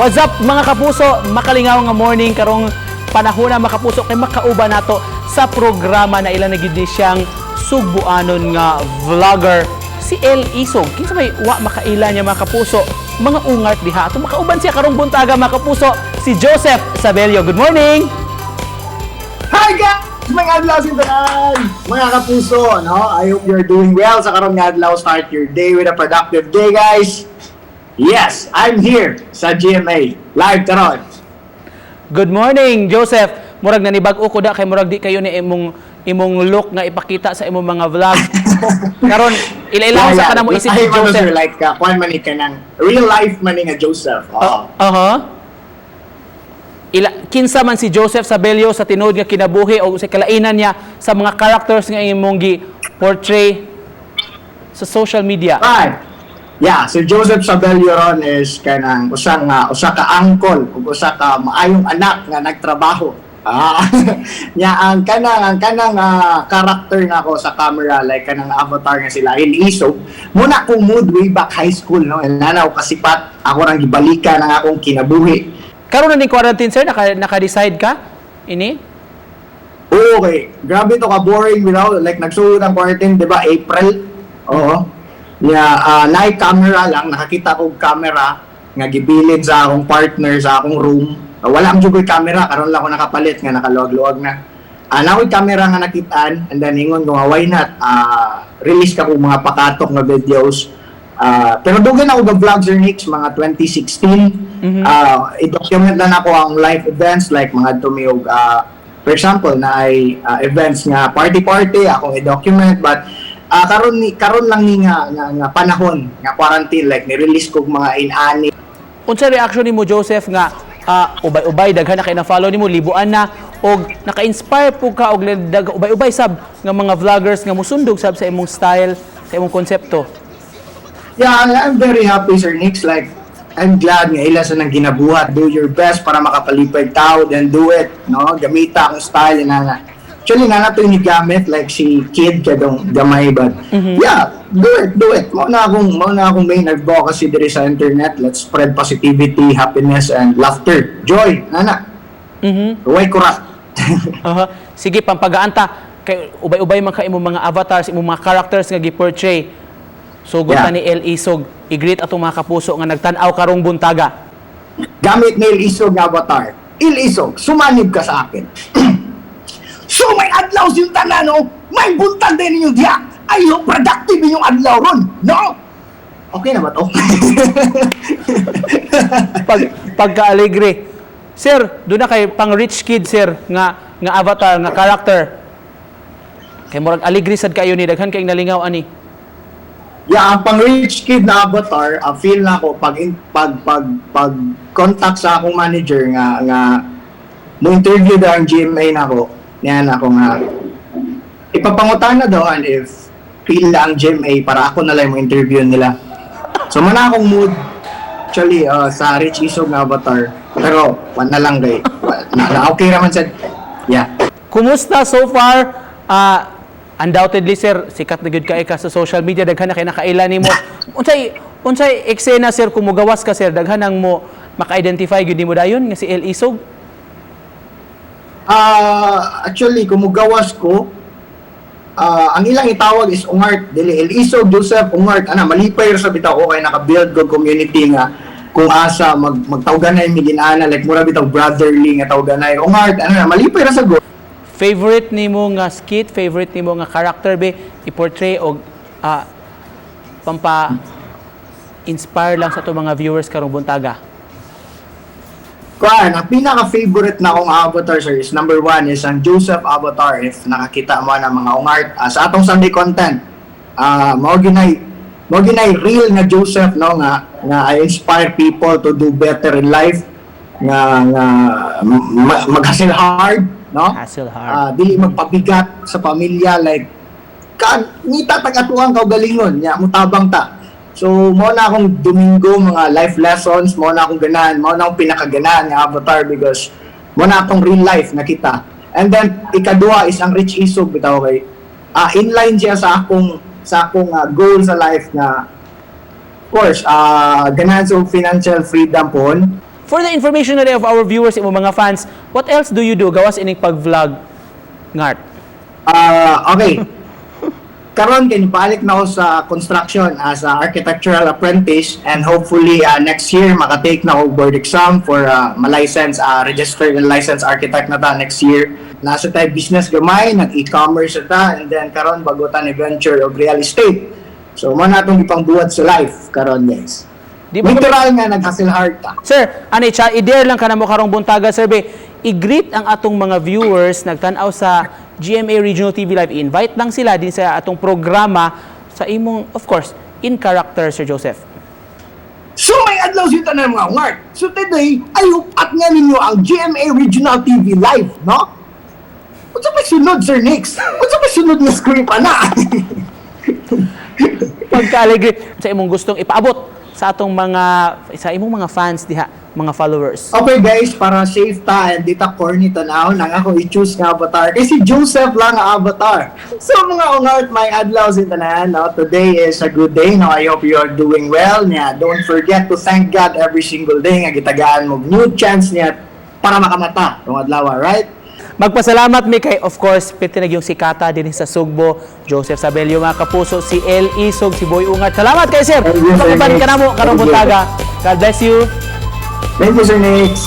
What's up mga kapuso? Makalingaw nga morning karong panahon na mga kapuso kay makauba nato sa programa na ilang nagidi siyang sugbuanon nga vlogger si El Isog. Kinsa may wa makaila niya mga kapuso, mga ungat diha. Ato makauban siya karong buntaga mga kapuso si Joseph Sabelio. Good morning. Hi guys! Mga adlaw sintanan! Mga kapuso, no? I hope you're doing well sa karong nga adlaw. Start your day with a productive day, guys. Yes, I'm here sa GMA. Live karon. Good morning, Joseph. Murag nanibag-o ko da kay murag di kayo ni imong look nga ipakita sa imong mga vlog. Karon ila-ilaw sa kanang mo isip ni Joseph. Sir, like, kuan man ni kanang real life man ni nga Joseph. Kinsa man si Joseph Sabelio sa tinuod nga kinabuhi o sa kalainan niya sa mga characters nga imong gi-portray sa social media. Right. Yeah, si Joseph Sabelio ron is kanang usa ka uncle ug usa ka maayong anak nga nagtrabaho. Nya ang kanang character nako sa camera like kanang avatar nga sila El Isog. Muna ko mood way back high school no. Nanaw kasipat ako rang gibalika ng akong kinabuhi. Karon na ni quarantine sir naka-decide ka ini? Okay, grabe to ka boring without like nagsuod ang quarantine, 'di ba? April. Oo. Night camera lang, nakakita ko camera nga gibilid sa akong partner sa akong room. Wala ang jugoy camera, karon lang ako nakapalit nga nakaluwag-luwag na. Nakoy camera nga nakitaan and then ingon ko why not release ka ko mga pakatok nga videos. Pero dugan ako ga vlogs or Nix mga 2016. I-document lang ako ang live events like mga tumiyog for example na ay events nga party akong i-document but karon lang ni nga panahon nga quarantine like ni-release ko mga inani. Unsa reaction nimo Joseph nga ubay-ubay daghan na kay na-follow nimo libuan na og naka-inspire po ka og ubay-ubay sab nga mga vloggers nga musundog sab sa imong style, sa imong konsepto? Yeah, I'm very happy Sir Nix, like I'm glad nga ila sa nang ginabuhat. Do your best para makapalipay tao, then do it, no? Gamita akong style na actually na nato ni gamit like si kid kadong gamay but yeah, do it. Mao na akong main advocacy diri sa internet. Let's spread positivity, happiness and laughter, joy, nana. Huwag kurat. Sige pampagaanta kay ubay-ubay man ka imong mga avatars, imong mga characters nga gi-portray. Sugot ni El Isog, i-greet atong mga kapuso nga nagtan-aw karong buntaga. Gamit ni El Isog nga avatar. El Isog, sumanib ka sa akin. So may adlaw yung tanan, no? May buntag din ninyong diya. Ayaw, productive yung adlaw ron, no? Okay na ba to? Pagka-alegre. Sir, doon na kay pang rich kid, sir, nga avatar, nga character. Kay murag alegre sad kayo ni, daghan kayong nalingaw, ani. Yeah, ang pang rich kid na avatar, feel na ako pag contact sa akong manager nga mo interview daw ang GMA na ako. Yan ako nga ipapangutan na daw if feel na ang GMA para ako na lang mo interview nila. So muna akong mood actually sa Rich Isog na avatar. Pero wala lang gay. Na okay naman sa yeah. Kumusta so far? Undoubtedly sir, sikat na gud ka sa social media, daghan na kay nakaila nimo. Unsay eksena sir kumugawas ka sir, daghan nang mo maka-identify gud nimo dayon nga si El Isog? Actually, kumugawas ko, ang ilang itawag is Ungart. Dili, El Isog, Joseph, Ungart. Malipay sa bitaw ko kay naka-build ko community nga kung asa, magtawganay, miginana, like mura bitaw brotherly nga tawganay. Ungart, malipay sa go. Favorite nimo nga skit, favorite nimo nga character be i-portray og pampa-inspire lang sa to mga viewers karong buntaga? Ang pinaka-favorite na akong avatar sir is number 1 is ang Joseph avatar if nakakita mo na mga ungart sa atong Sunday content. Mao ginay real nga Joseph no nga I inspire people to do better in life nga mag-hustle hard no? Hustle hard. Dili magpabigat sa pamilya like ngita tag-atuang kaugalingon nya mutabang ta. So, mo na akong Domingo, mga life lessons, mo na akong ganahan, mo na akong pinakaganahan ng avatar because mo na akong real life nakita. And then, ikadua is ang Rich Isog, bitaw kay. Inline siya sa akong goal sa life na, of course, ganahan sa financial freedom po. For the information na rin of our viewers, imo mga fans, what else do you do? Gawas ining pag-vlog, Ngart? Okay. Karon kay balik na ako sa construction as a architectural apprentice, and hopefully next year makatake na ako board exam for ma-license, registered and licensed architect na ta next year. Nasa tayo business gamay, nag-e-commerce ta, and then karon bago ta ni venture of real estate. So mo na itong ipangbuhat sa life karon, guys. Di ba Literal nga nag-hustle hard ta. Sir, ani cha i-dare lang ka na mo karong buntaga, sir, be, i-greet ang atong mga viewers nagtan-aw sa GMA Regional TV Live. I-invite lang sila din sa atong programa sa imong, of course, in character, Sir Joseph. So may adlaw sila na mga ngart. So today, ay upat nga ninyo ang GMA Regional TV Live, no? Unsa may sunod, Sir Nix? Unsa may sunod nga script na? Pagka-alegre sa imong gustong ipaabot sa atong sa imong mga fans diha, mga followers. Okay guys, para safe ta and di ta corny tanaw nang ako i-choose nga avatar. Kasi Joseph lang ang avatar. So mga ungart, may adlaw sin tanan, no? Today is a good day. No? I hope you are doing well. Yeah, don't forget to thank God every single day nga gitagaan mo new chance niya para makamata tong adlaw, right? Magpasalamat mi kay, of course, pitinag yung sikata din sa Sugbo, Joseph Sabelio, mga kapuso, si L. Isog, si Boy Ungat. Salamat kay sir. Thank you, Sir Pakiban ka na mo, Nix. karong Thank you. buntaga. God bless you. Thank you, Sir Nix.